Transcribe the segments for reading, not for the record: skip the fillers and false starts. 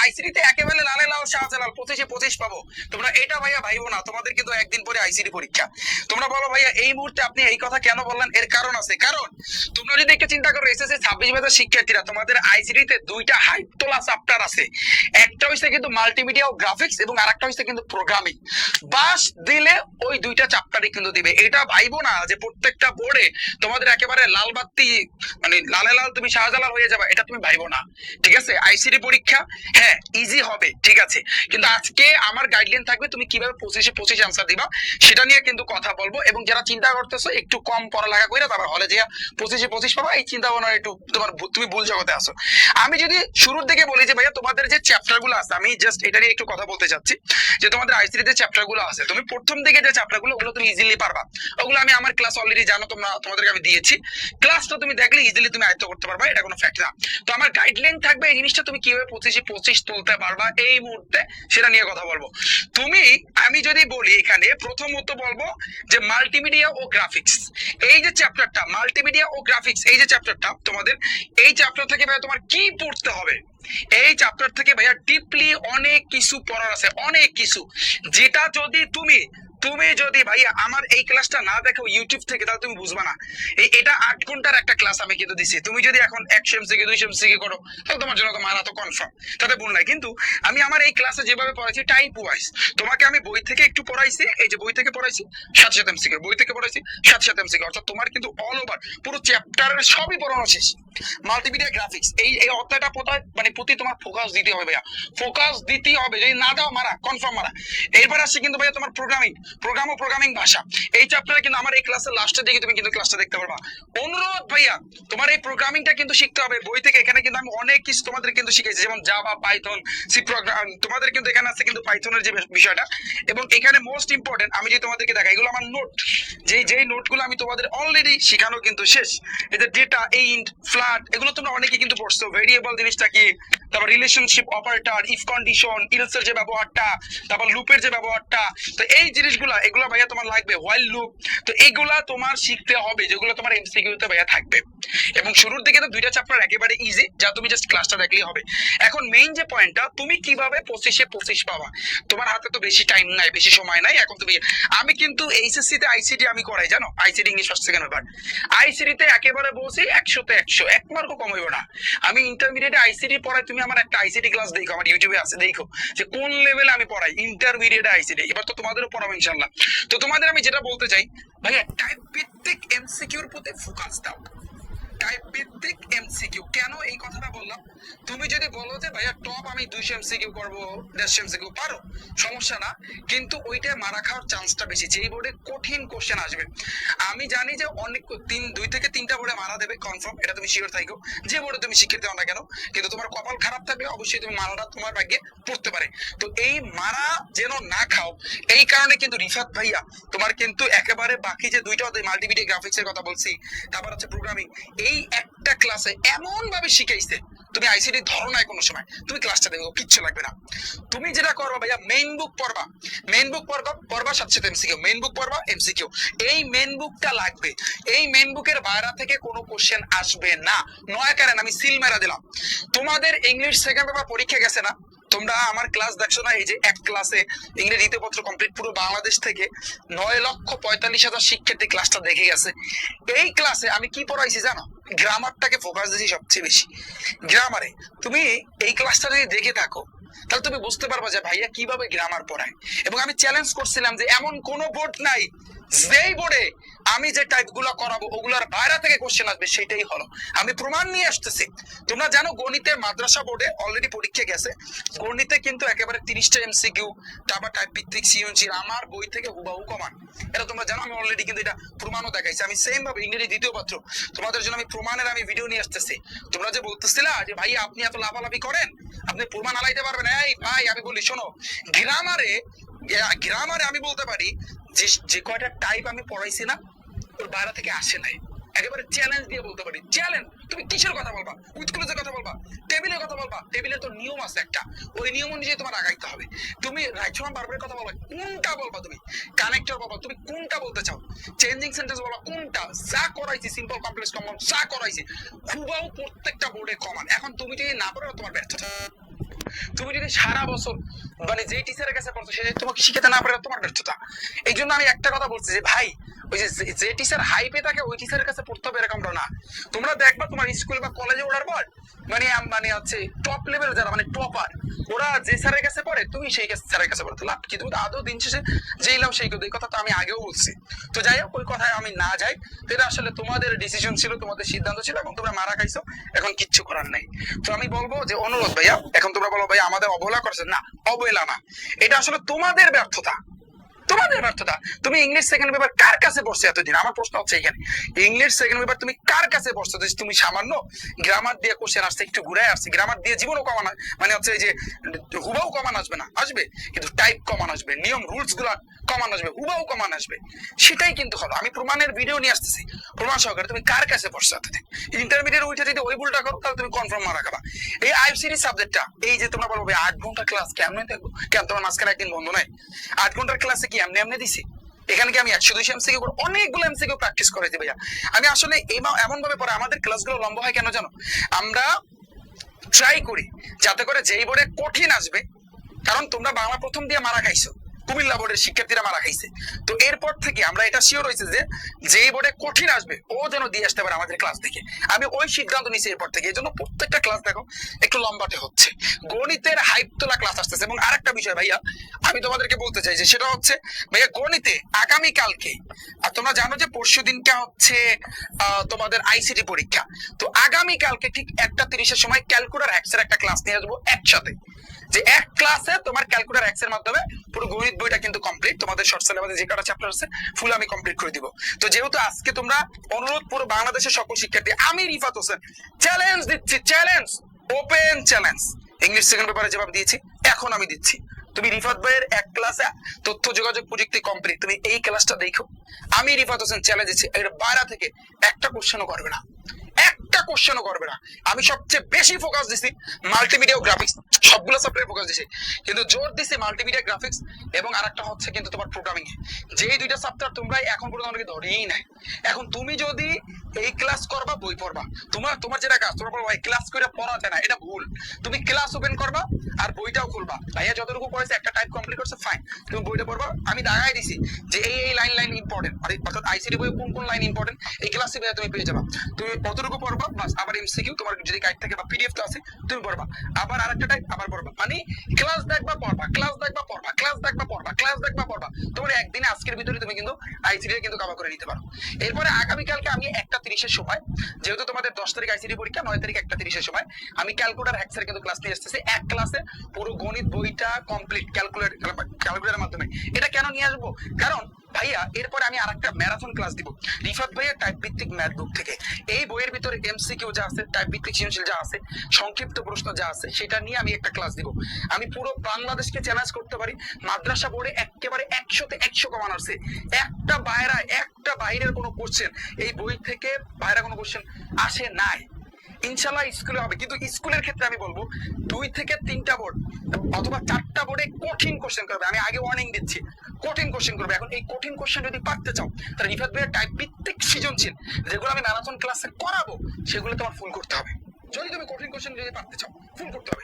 আইসিডিতে একেবারে লালে লাল শাহজালাল 25-25 পাবো, তোমরা এটা ভাইয়া ভাইবো না। তোমাদের কিন্তু একদিন পরে আইসিডি পরীক্ষা। তোমরা বলো ভাইয়া এই মুহূর্তে আপনি এই কথা কেন বললেন? এর কারণ আছে। কারণ তোমরা যদি একটু চিন্তা করো, এসএসসি 26 ব্যাচের শিক্ষার্থীরা তোমাদের আইসিডিতে দুইটা হাইপ তোলা চ্যাপ্টার আছে। একটা হইছে কিন্তু মাল্টিমিডিয়া ও গ্রাফিক্স এবং আরেকটা হইছে কিন্তু প্রোগ্রামিং। বাস দিলে ওই দুইটা চ্যাপ্টারই কিন্তু দিবে। এটা ভাইবো না যে প্রত্যেকটা বোর্ডে তোমাদের একেবারে লাল বাতি, মানে লালে লাল তুমি শাহজালাল হয়ে যাবে, এটা তুমি ভাইবো না। ঠিক আছে, আইসিডি পরীক্ষা হ্যাঁ ইজি হবে, ঠিক আছে, কিন্তু আজকে আমার গাইডলাইন থাকবে তুমি কিভাবে 25-25 আনসার দিবা সেটা নিয়ে কিন্তু কথা বলবো। এবং যারা চিন্তা করতেছো একটু কম পড়ালেখা করে তারপর হলে যে 25-25 পাবা, এই চিন্তা ভাবনা একটু তুমি ভুল জগতে আসো। আমি যদি শুরুর দিকে বলি যে ভাইয়া তোমাদের যে চ্যাপ্টার গুলো আছে, আমি জাস্ট এটা নিয়ে একটু কথা বলতে চাচ্ছি যে তোমাদের আইসিডি যে চ্যাপ্টার গুলো আছে, তুমি প্রথম দিকে যে চ্যাপ্টার গুলো ওগুলো তুমি ইজিলি পারবা। ওগুলো আমি আমার ক্লাস অলরেডি জানো, তোমাদেরকে আমি দিয়েছি। ক্লাসটা তুমি দেখলে ইজিলি তুমি আয়ত্ত করতে পারবা, এটা কোনো ফ্যাক্ট না। তো আমার গাইডলাইন থাকবে এই জিনিসটা তুমি কিভাবে 25-25 তুলতে পারবা এই মুহূর্তে, সেটা নিয়ে কথা বলবো। আমি যদি বলি এখানে প্রথমত বলবো যে মাল্টিমিডিয়া ও গ্রাফিক্স, এই যে চ্যাপ্টারটা মাল্টিমিডিয়া ও গ্রাফিক্স, এই যে চ্যাপ্টারটা তোমাদের, এই চ্যাপ্টার থেকে ভাইয়া তোমার কি পড়তে হবে? এই চ্যাপ্টার থেকে ভাইয়া ডিপলি অনেক কিছু পড়ার আছে, অনেক কিছু, যেটা যদি তুমি যদি ভাইয়া আমার এই ক্লাসটা না দেখো ইউটিউব থেকে, তাহলে তুমি বুঝবা না। এটা 8 ঘন্টার একটা ক্লাস আমি কিন্তু দিছি। তুমি যদি এখন 100 এমসিকিউ 200 এমসিকিউ করো তাহলে তোমার জন্য তো মারা তো কনফার্ম, তাতে ভুল নাই। কিন্তু আমি আমার এই ক্লাসে যেভাবে পড়াইছি টাইপ ওয়াইজ, তোমাকে আমি বই থেকে একটু পড়াইছি, এই যে বই থেকে পড়াইছি 700 এমসিকিউ, বই থেকে পড়াইছি 700 এমসিকিউ, অর্থাৎ তোমার কিন্তু অল ওভার পুরো চ্যাপ্টারের সবই পড়ানো শেষ। মাল্টিমিডিয়া গ্রাফিক্স এই অধ্যায়টা মানে প্রতি তোমার ফোকাস দিতে হবে ভাইয়া, ফোকাস দিতে হবে। যদি না দাও মারা কনফার্ম মারা। এরপর আসছে কিন্তু ভাইয়া তোমার প্রোগ্রামিং ভাষা। এই চ্যাপ্টারে কিন্তু আমার এই ক্লাসের লাস্টের দিকে তুমি কিন্তু ক্লাসটা দেখতে পারবা। অনুরোধ ভাইয়া, তোমার এই প্রোগ্রামিংটা কিন্তু শিখতে হবে বই থেকে। এখানে কিন্তু আমি অনেক কিছু তোমাদের কিন্তু শিখেছি, যেমন জাভা, পাইথন, সি প্রোগ্রাম, তোমাদের কিন্তু এখানে আছে কিন্তু পাইথনের যে বিষয়টা। এবং এখানে মোস্ট ইম্পর্টেন্ট আমি যে তোমাদেরকে দেখাই, এগুলো আমার নোট, যেই নোটগুলো আমি তোমাদের অলরেডি শেখানো কিন্তু শেষ। এই যে ডেটা, ইন্ট, ফ্ল্যাট, এগুলো তোমরা অনেকে কিন্তু পড়ছো। ভেরিয়েবল জিনিসটা কি, তারপর রিলেশনশিপ অপারেটর, ইফ কন্ডিশন, ইলসের যে ব্যবহারটা, তারপর লুপের যে ব্যবহারটা, তো এই জিনিসগুলো এগুলো ভাইয়া তোমার লাগবে। হোয়াইল লুপ, তো এইগুলা তোমার শিখতে হবে, যেগুলো তোমার এমসিকিউতে ভাইয়া থাকবে। এবং শুরুর দিকে তো দুইটা চ্যাপ্টার একেবারে ইজি, যা তুমি জাস্ট ক্লাসটা দেখলেই হবে। এখন মেইন যে পয়েন্টটা, তুমি কিভাবে 25-25 পাবা? তোমার হাতে তো বেশি টাইম নাই, বেশি সময় নাই। এখন তুমি, আমি কিন্তু এইচএসসি তে আইসিডি আমি করাই, জানো, ICD English first second paper. ICD তে একেবারে বলছি 100-তে 100, এক মার্কও কম হইব না। আমি ইন্টারমিডিয়েটে আইসিডি পড়াই, তুমি আমার একটা আইসিডি ক্লাস দেখো, আমার ইউটিউবে আছে, দেখো যে কোন লেভেলে আমি পড়াই ইন্টারমিডিয়েটে আইসিডি। এবার তো তোমাদেরও পড়াবো ইনশাআল্লাহ। তো তোমাদের আমি যেটা বলতে চাই ভাইয়া, টাইপ ভিত্তিক এমসিকিউর প্রতি ফোকাস দাও। টাইপ ভিত্তিক এমসিকিউ, কেন এই কথাটা বললাম? তুমি যদি বলো যে ভাইয়া টপ আমি 200 এমসিকিউ করবো, 150 এমসিকিউ, পারো, সমস্যা না, কিন্তু ওইটা মারা খাওয়ার চান্সটা বেশি। যেই বোর্ডে কঠিন কোশ্চেন আসবে, আমি জানি যে অনেক 2 থেকে 3টা বোর্ডে মারা দেবে কনফার্ম, এটা তুমি শিওর থাকো, যে বোর্ডে তুমি শিক্ষিত হও না কেন। কিন্তু তোমার কপাল খারাপ থাকলে অবশ্যই তুমি মারাটা তোমার ভাগ্যে পড়তে পারে। তো এই মারা যেন না খাও, এই কারণে কিন্তু রিফাত ভাইয়া তোমার কিন্তু একেবারে বাকি যে দুইটা মাল্টিমিডিয়া গ্রাফিক্স এর কথা বলছি, তারপর হচ্ছে প্রোগ্রামিং, এই একটা ক্লাসে এমন ভাবে শিখাইছে, তুমি আইসিডি ধরো না কোনো সময়, তুমি ক্লাসটা দেখো, কিচ্ছু লাগবে না। তুমি যেটা করবা ভাইয়া, মেইন বুক পড়বা, 700 এমসিকিউ, মেইন বুক পড়বা, এমসিকিউ, এই মেইন বুকটা লাগবে। এই মেইন বুকের বাইরে থেকে কোনো কোশ্চেন আসবে না। নয় কারণ আমি সিল মেরা দিলাম। তোমাদের ইংলিশ সেকেন্ড পেপার পরীক্ষা গেছে না, তোমরা আমার ক্লাস দেখছো না? এই যে এক ক্লাসে ইংরেজি দ্বিতীয়পত্র কমপ্লিট পুরো বাংলাদেশ থেকে 9,45,000 শিক্ষার্থী ক্লাসটা দেখে গেছে। এই ক্লাসে আমি কি পড়াইছি জানো? গ্রামারটাকে ফোকাস দিয়েছি সবচেয়ে বেশি, গ্রামারে। তুমি এই ক্লাসটা যদি দেখে থাকো তাহলে তুমি বুঝতে পারবা যে ভাইয়া কিভাবে গ্রামার পড়ায়। এবং আমি চ্যালেঞ্জ করছিলাম যে এমন কোন বোর্ড নাই যেই বোর্ডে আমি যে টাইপ গুলো করাবো ওগুলোর বাইরে থেকে কোশ্চেন আসবে, সেটাই হলো। আমি প্রমাণ নিয়ে আসতেছি। তোমরা জানো গণিতে মাদ্রাসা বোর্ডে অলরেডি পরীক্ষা গেছে, গণিতে কিন্তু একেবারে 30টা এমসিকিউ, তারপর টাইপ ভিত্তিক সৃজনশীল আমার বই থেকে হুবাহু কমান, এটা তোমরা জানো। আমি অলরেডি কিন্তু এটা প্রমাণও দেখাইছি। আমি সেম ভাবে ইংরেজি দ্বিতীয় পত্র তোমাদের জন্য আমি প্রমাণের আমি ভিডিও নিয়ে আসতেছি। তোমরা যে বলতেছিলা যে ভাই আপনি এত লাফালাফি করেন, আপনি প্রমাণ আলাইতে পারবেন, এই ভাই আমি বলি শোনো, গ্রামারে আমি বলতে পারি যে কয়টা টাইপ আমি পড়াইছি না, ওর বাইরে থেকে আসে নাই। একেবারে চ্যালেঞ্জ দিয়ে বলতে পারি, চ্যালেঞ্জ। তুমি কিসের কথা বলবা? উইথ ক্লোজের কথা বলবা, টেবিলের কথা বলবা, টেবিলের তো নিয়ম আছে একটা, ওই নিয়ম অনুযায়ী তোমার আগাইতে হবে। তুমি রাইট সমান বারবারের কথা বলবা, কোনটা বলবা? তুমি কানেক্টর বলবা, তুমি কোনটা বলতে চাও? চেঞ্জিং সেন্টেন্স বলবা, কোনটা? যা করাইছি সিম্পল কমপ্লেক্স কমন যা করাইছি হুবাহু প্রত্যেকটা বোর্ডে কমান। এখন তুমি যদি না পারো তোমার ব্যর্থতা। তুমি যদি সারা বছর মানে যে টিচারের কাছে পড়ছো সে যদি তোমাকে শিখাতে না পারে তোমার ব্যর্থতা। এই জন্য আমি একটা কথা বলছি যে ভাই ওই যে টিচার হাইপে থাকে ওই টিচারের কাছে পড়তে হবে এরকমটা না। তোমরা দেখবা তোমার স্কুল বা কলেজে ওঠার পর মানে মানে হচ্ছে টপ লেভেল যারা মানে টপার ওরা যে স্যারের কাছে পড়ে তুমি সেই স্যারের কাছে পড়তে লাভ কি? তুমি তো আদৌ দিন শেষে যেই লাভ সেই এই কথা তো আমি আগেও বলছি। তো যাই হোক ওই কথায় আমি না যাই, এটা আসলে তোমাদের ডিসিশন ছিল, তোমাদের সিদ্ধান্ত ছিল এবং তোমরা মারা খাইছো, এখন কিচ্ছু করার নাই। তো আমি বলবো যে অনুরোধ ভাইয়া, এখন তোমরা বলো ভাইয়া আমাদের অবহেলা করছে, না অবহেলা না, এটা আসলে তোমাদের ব্যর্থতা, তোমাদের ব্যর্থতা। তুমি ইংলিশ সেকেন্ড পেপার কার কাছে পড়ছো এতদিন? আমার প্রশ্ন হচ্ছে এখানে, ইংলিশ সেকেন্ড পেপার তুমি কার কাছে পড়ছো? তুমি সামান্য গ্রামার দিয়ে কোশ্চেন আসছে, একটু ঘুরায় আসছে, গ্রামার দিয়ে জীবনও কমান মানে হচ্ছে এই যে হুবাও কমান আসবে না, আসবে কিন্তু টাইপ কমান আসবে, নিয়ম রুলস গুলা কমান আসবে, হুবাও কমান আসবে, সেটাই কিন্তু হলো। আমি প্রমাণের ভিডিও নিয়ে আসতেছি, প্রমাণ সহকারে তুমি কার কাছে পড়ছো এতদিন। ইন্টারমিডিয়েট উঠে যদি ওই ভুলটা করো তাহলে তুমি কনফার্ম মারা খাবা। এই আইসিডি সাবজেক্টটা এই যে তোমরা বলবে 8 ঘন্টা ক্লাস কেমনে দেখবো, কেন তোমার মাঝখানে একদিন বন্ধ নাই? 8 ঘন্টার ক্লাসে কি এমনি এমনি দিছি? এখানে কি আমি 100-200 এমসিকিউ করে অনেকগুলো এমসিকিউ প্র্যাকটিস করেছি ভাইয়া। আমি আসলে এমন ভাবে পড়ে আমাদের ক্লাসগুলো লম্বা হয় কেন জানো? আমরা ট্রাই করি যাতে করে যেই বোর্ডে কঠিন আসবে, কারণ তোমরা বাংলা প্রথম দিয়ে মারা খাইছো, কুমিল্লা বোর্ডের শিক্ষার্থীরা মারা খাইছে, তো এরপর থেকে আমরা এটা শিওর হয়েছে যে যেই বোর্ডে কঠিন আসবে ও যেন দিয়ে আসতে পারে আমাদের ক্লাস থেকে। আমি ওই সিদ্ধান্ত নিয়েছি এরপর থেকে। এই জন্য প্রত্যেকটা ক্লাস দেখো একটু লম্বাটে হচ্ছে, গণিতের হাইপ তোলা ক্লাস আসতেছে। এবং আরেকটা বিষয় ভাইয়া আমি তোমাদেরকে বলতে চাই যে সেটা হচ্ছে ভাইয়া গণিতে আগামীকালকে, আর তোমরা জানো যে পরশু দিনটা হচ্ছে তোমাদের আইসিটি পরীক্ষা, তো আগামীকালকে ঠিক 1:30-এর সময় ক্যালকুলেটর হ্যাক্সের একটা ক্লাস নিয়ে আসবো একসাথে, যে এক ক্লাসে তোমার ক্যালকুলেটর হ্যাক্স এর মাধ্যমে পুরো গণিত বইটা কিন্তু কমপ্লিট, তোমাদের শর্ট সিলেবাসে যে কটা চ্যাপ্টার আছে ফুল আমি কমপ্লিট করে দিব। তো যেহেতু আজকে তোমরা অনুরোধ পুরো বাংলাদেশের সকল শিক্ষার্থী, আমি রিফাত হোসেন চ্যালেঞ্জ দিচ্ছি, challenge, open challenge, English second পেপারে যেভাবে দিয়েছি এখন আমি দিচ্ছি, তুমি রিফাত ভাইয়ের এক ক্লাসে তথ্য যোগাযোগ প্রযুক্তি কমপ্লিট, তুমি এই ক্লাসটা দেখো, আমি রিফাত হোসেন চ্যালেঞ্জ দিচ্ছি, এর বাইরে থেকে একটা কোশ্চেনও করবে না, একটা কোশ্চেনও করবে না। আমি সবচেয়ে বেশি ফোকাস দিছি মাল্টিমিডিয়া ও গ্রাফিক্স, সবগুলো সফটওয়্যার ফোকাস দিছি, কিন্তু জোর দিছি মাল্টিমিডিয়া গ্রাফিক্স এবং আরেকটা হচ্ছে কিন্তু তোমার প্রোগ্রামিং এ। যেই দুইটা সফটওয়্যার তোমরা এখন পর্যন্ত আমাকে ধরেই নাই। এখন তুমি যদি এই ক্লাস করবা বই পড়বা, তোমার যেটা কাজ, তোমার ভাই ক্লাস করে পড়া যায় না, এটা ভুল। তুমি ক্লাস ওপেন করবা আর বইটাও খুলবা, ভাইয়া যতটুকু পড়েছে একটা টাইপ কমপ্লিট করছে ফাইন, তুমি বইটা পড়বা, আমি দাগাই দিছি যে এই লাইন ইম্পর্টেন্ট, আর অর্থাৎ আইসিডি বই কোন লাইন ইম্পর্টেন্ট এই ক্লাসে তুমি পেয়ে যাবা, তুমি কতটুকু পড়বা বাস। আবার এমসিকিউ তোমার যদি গাইড থাকে বা পিডিএফ তো আছে তুমি পড়বা, আবার আরেকটা টাইপ আবার পড়বা, মানে ক্লাস দেখবা পড়বা, ক্লাস দেখবা পড়বা, ক্লাস দেখবা পড়বা, ক্লাস দেখবা পড়বা, তোমার একদিনে আজকের ভিতরে তুমি কিন্তু আইসিডি কিন্তু কভার করে নিতে পারো। এরপরে আগামীকালকে আমি 1:30-এর সময়, যেহেতু তোমাদের 10 তারিখ আইসিডি পরীক্ষা, 9 তারিখ 1:30-এর সময় আমি ক্যালকুলেটর হ্যাক্সের কিন্তু ক্লাস নিয়ে আসতেছি, এক ক্লাসে পুরো গণিত বইটা কমপ্লিট ক্যালকুলেটরের মাধ্যমে। এটা কেন নিয়ে আসবো? কারণ ভাইয়া এরপরে আমি আরেকটা ম্যারাথন ক্লাস দিব রিফাত ভাইয়া টাইপ ভিত্তিক ম্যাথ বুক থেকে। এই বইয়ের ভিতরে এমসিকিউ যা আছে, টাইপ ভিত্তিক সৃজনশীল যা আছে, সংক্ষিপ্ত প্রশ্ন যা আছে, সেটা নিয়ে আমি একটা ক্লাস দিব। আমি পুরো বাংলাদেশকে চ্যালেঞ্জ করতে পারি, মাদ্রাসা বোর্ডে একেবারে 100-তে 100 কমান আসছে, একটা বাইরের কোনো কোশ্চেন এই বই থেকে বাইরে কোনো কোশ্চেন আসে নাই। ইনশাল্লাহ স্কুলে হবে, কিন্তু স্কুলের ক্ষেত্রে আমি বলবো 2 থেকে 3টা বোর্ড অথবা 4টা বোর্ডে কঠিন কোশ্চেন করবে, আমি আগে ওয়ার্নিং দিচ্ছি, কঠিন কোশ্চেন করবে। এখন এই কঠিন কোশ্চেন যদি পারতে চাও তাহলে রিফাত ভাইয়ের টাইপ ভিত্তিক সৃজনশীল যেগুলো আমি ম্যারাথন ক্লাসে করাবো সেগুলো তোমার ফুল করতে হবে। যদি তুমি কঠিন কোশ্চেন যদি পারতে চাও ফুল করতে হবে।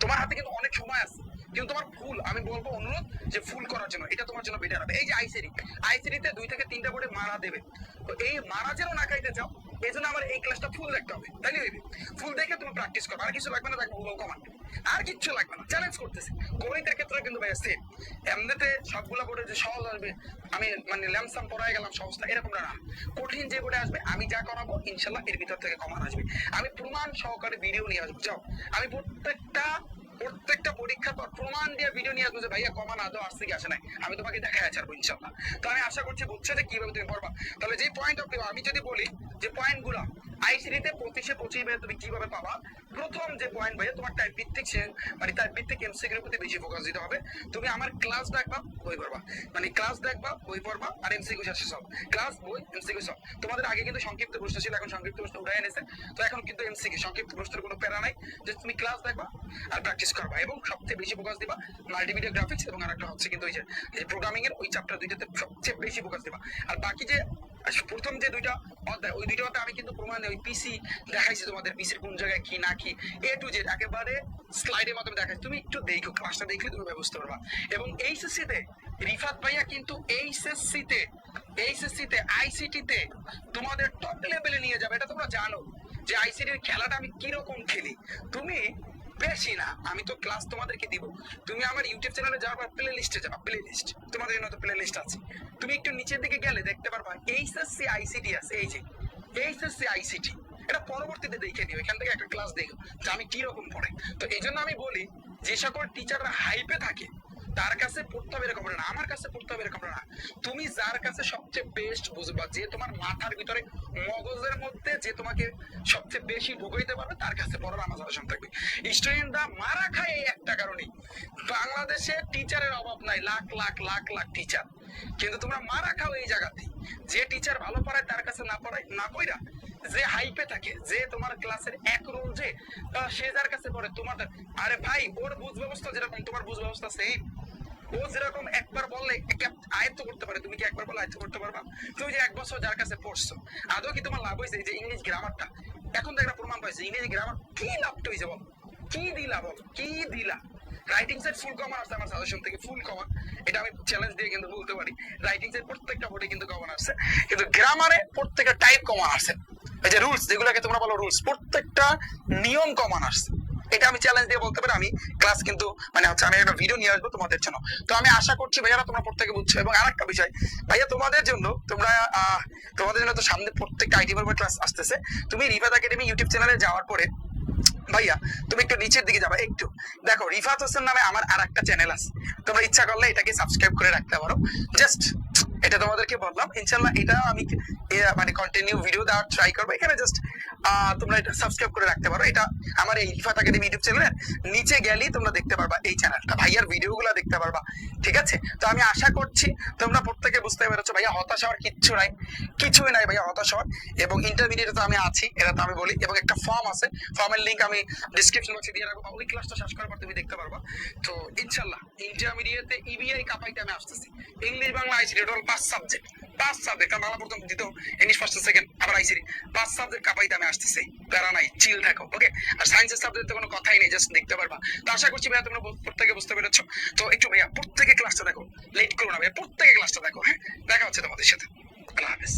তোমার হাতে কিন্তু অনেক সময় আছে, কিন্তু তোমার ফুল আমি বলবো অনুরোধ যে ফুল করার জন্য, এটা তোমার জন্য বেটার হবে। এই যে আইসিডিতে 2 থেকে 3টা বোর্ডে মারা দেবে, তো এই মারা যেন না খাইতে চাও এই জন্য আমার এই ক্লাসটা ফুল দেখতে হবে, তাইলে হইবে। ফুল দেখে তুমি প্র্যাকটিস করবে, আর কিছু লাগবে না, দেখবো হুবহু কমান, আর কিচ্ছু লাগবে না। চ্যালেঞ্জ করতেছি, গণিতের ক্ষেত্রে কিন্তু ভাই সেম, এমনিতে সবগুলা বোর্ডে যে সহজ আসবে আমি মানে ল্যামসাম পড়ায় গেলাম সহজটা এরকম না, কঠিন যে বোর্ডে আসবে আমি যা করাবো ইনশাল্লাহ এর ভিতর থেকে কমান আসবে। আমি প্রমাণ সহকারে ভিডিও নিয়ে আসবো, যাও আমি প্রত্যেকটা পরীক্ষার পর প্রমাণ দিয়ে ভিডিও নিয়ে আসবো যে ভাইয়া কমান আদৌ আসছে কি আসে নাই, আমি তোমাকে দেখাই ছাড়বো ইনশাল্লাহ। তো আমি আশা করছি বুঝছে যে কিভাবে তুমি পড়বা। তাহলে যে পয়েন্ট অফ ভিউ আমি যদি বলি যে পয়েন্টগুলো আইসিডিতে 25-25 ভাইয়া তুমি কিভাবে পাবা, প্রথম যে পয়েন্ট ভাইয়া তোমার টাইপ ভিত্তিক মানে টাইপ ভিত্তিক এমসিকিউর প্রতি বেশি ফোকাস দিতে হবে। তুমি আমার ক্লাস দেখবা বই পড়বা, মানে ক্লাস দেখবা বই পড়বা আর এমসিকিউ শেষ সব, ক্লাস বই এমসিকিউ সব। তোমাদের আগে কিন্তু সংক্ষিপ্ত প্রশ্ন ছিল, এখন সংক্ষিপ্ত প্রশ্ন উঠায় এনেছে, তো এখন কিন্তু এমসিকিউ সংক্ষিপ্ত প্রশ্নের কোনো প্যারা নাই, যে তুমি ক্লাস দেখবা আর প্র্যাকটিস করবা এবং সবচেয়ে বেশি ফোকাস দিবা মাল্টিমিডিয়া গ্রাফিক্স এবং আরেকটা হচ্ছে কিন্তু ওই যে প্রোগ্রামিং এর ওই চ্যাপ্টার দুইটাতে সবচেয়ে বেশি ফোকাস দিবা। আর বাকি যে আর প্রথম যে দুইটা অধ্যায়, ওই দুইটা অধ্যায় আমি কিন্তু প্রমাণে ওই পিসি দেখাইছি তোমাদের, পিসির কোন জায়গায় কি না কি A to Z একেবারে স্লাইডের মাধ্যমে দেখাইছি। তুমি একটু দেখো, ক্লাসটা দেখলে তুমি বুঝতে পারবা। এবং এইচএসসি তে রিফাত ভাইয়া কিন্তু এইচএসসি তে আইসিটি তে তোমাদের টপ লেভেলে নিয়ে যাবে, এটা তোমরা জানো যে আইসিটির খেলাটা আমি কিরকম খেলি। তুমি বেশি না, আমি তো ক্লাস তোমাদেরকে দিব, তুমি আমার ইউটিউব চ্যানেলে যাওয়ার পর প্লে লিস্টে যাবা, প্লে লিস্ট তোমাদের জন্য তো প্লে লিস্ট আছে, তুমি একটু নিচের দিকে গেলে দেখতে পারবা এইচএসসি আইসিটি আছে, এই যে এইচএসসি আইসিটি, এটা পরবর্তীতে দেখে নিও, এখান থেকে একটা ক্লাস দেখো যে আমি কি রকম পড়ে। তো এই জন্য আমি বলি যে সকল টিচাররা হাইপে থাকে তার কাছে পড়তে হবে এরকম না, আমার কাছে পড়তে হবে এরকম না। তুমি যার কাছে সবচেয়ে বেস্ট বুঝবা, যে তোমার মাথার ভিতরে মগজের মধ্যে যে তোমাকে সবচেয়ে বেশি ঢুকাইতে পারবে, তার কাছে পড়ার আমার সাজেশন থাকবে। স্টুডেন্টরা মারা খায় এই একটা কারণেই, বাংলাদেশে টিচারের অভাব নাই, লাখ লাখ লাখ লাখ টিচার, কিন্তু তোমরা মারা খাও এই জায়গাতে। যে টিচার ভালো পড়ায় তার কাছে না পড়ায় না কইরা, যে হাইপে থাকে, যে তোমার ক্লাসের এক রোল, যে সে যার কাছে পড়ে তোমার, আরে ভাই ওর বুঝ ব্যবস্থা যেরকম তোমার বুঝ ব্যবস্থা সেম, ও যেরকম একবার বললে আয়ত্ত করতে পারে, তুমি কি একবার বলে আয়ত্ত করতে পারবা? তুমি যে 1 বছর যার কাছে পড়ছো, আদৌ কি তোমার লাভ হয়েছে? যে ইংলিশ গ্রামারটা এখন তো একটা প্রমাণ পাইছে, ইংলিশ গ্রামার কি লাভটা হয়েছে বল, কি দিলা বল, কি দিলা? রাইটিং সাইড ফুল কমন আসছে আমার সাজেশন থেকে, ফুল কমন, এটা আমি চ্যালেঞ্জ দিয়ে কিন্তু বলতে পারি। রাইটিং সাইড প্রত্যেকটা বোর্ডে কিন্তু কমন আসছে, কিন্তু গ্রামারে প্রত্যেকটা টাইপ কমন আসছে। এই যে রুলস যেগুলোকে তোমরা বলো রুলস, প্রত্যেকটা নিয়ম কমন আসছে, এটা আমি চ্যালেঞ্জ দিয়ে বলতে পারি। আমি ক্লাস কিন্তু মানে হচ্ছে আমি একটা ভিডিও নিয়ে আসবো তোমাদের জন্য। তো আমি আশা করছি ভাইয়ারা তোমরা প্রত্যেকে বুঝছো। এবং আরেকটা বিষয় ভাইয়া, তোমাদের জন্য তোমাদের জন্য তো সামনে প্রত্যেকটা আইটি ভার্বার ক্লাস আসতেছে। তুমি রিফাত একাডেমি ইউটিউব চ্যানেলে যাওয়ার পরে ভাইয়া তুমি একটু নিচের দিকে যাবা, একটু দেখো রিফাত হোসেন নামে আমার আরেকটা চ্যানেল আছে, তোমরা ইচ্ছা করলে এটাকে সাবস্ক্রাইব করে রাখতে পারো। জাস্ট এটা তোমাদেরকে বললাম, ইনশাল্লাহ এটা আমি মানে কন্টিনিউ ভিডিও দেওয়ার ট্রাই করবো। এখানে জাস্ট তোমরা এটা সাবস্ক্রাইব করে রাখতে পারো। এটা আমার এই রিফাত একাডেমি ইউটিউব চ্যানেলের নিচে গেলেই তোমরা দেখতে পারবা এই চ্যানেলটা, ভাইয়ার ভিডিওগুলো দেখতে পারবা, ঠিক আছে? তো আমি আশা করছি তোমরা প্রত্যেকে বুঝতে পেরেছো ভাইয়া, হতাশ হওয়ার কিচ্ছু নাই, কিছুই নাই ভাইয়া হতাশ হওয়ার। এবং ইন্টারমিডিয়েটে তো আমি আছি, এটা তো আমি বলি। এবং একটা ফর্ম আছে, ফর্মের লিঙ্ক আমি ডিসক্রিপশন বক্সে দিয়ে রাখবো, ওই ক্লাসটা শেষ করার পর তুমি দেখতে পারবা। তো ইনশাল্লাহ ইন্টারমিডিয়েটে ইবিআই কাপাইতে আমি আসতেছি, English Bangla ICT total 5 subject, 5 subject, কারণ বাংলা প্রথম দ্বিতীয় ইংলিশ ফার্স্ট সেকেন্ড আবার আইসিটি 5 সাবজেক্ট কাপাইতে আমি আসতেছি, প্যারা নাই, চিল থাকো, ওকে? আর সায়েন্সের সাবজেক্টে কোনো কথাই নেই, জাস্ট দেখতে পারবা। তো আশা করছি ভাইয়া তোমরা প্রত্যেকে বুঝতে পেরেছো। তো একটু ভাইয়া প্রত্যেকে ক্লাসটা দেখো, লেট করো না ভাইয়া, প্রত্যেকে ক্লাসটা দেখো, হ্যাঁ? দেখা হচ্ছে তোমাদের সাথে, আল্লাহ হাফেজ।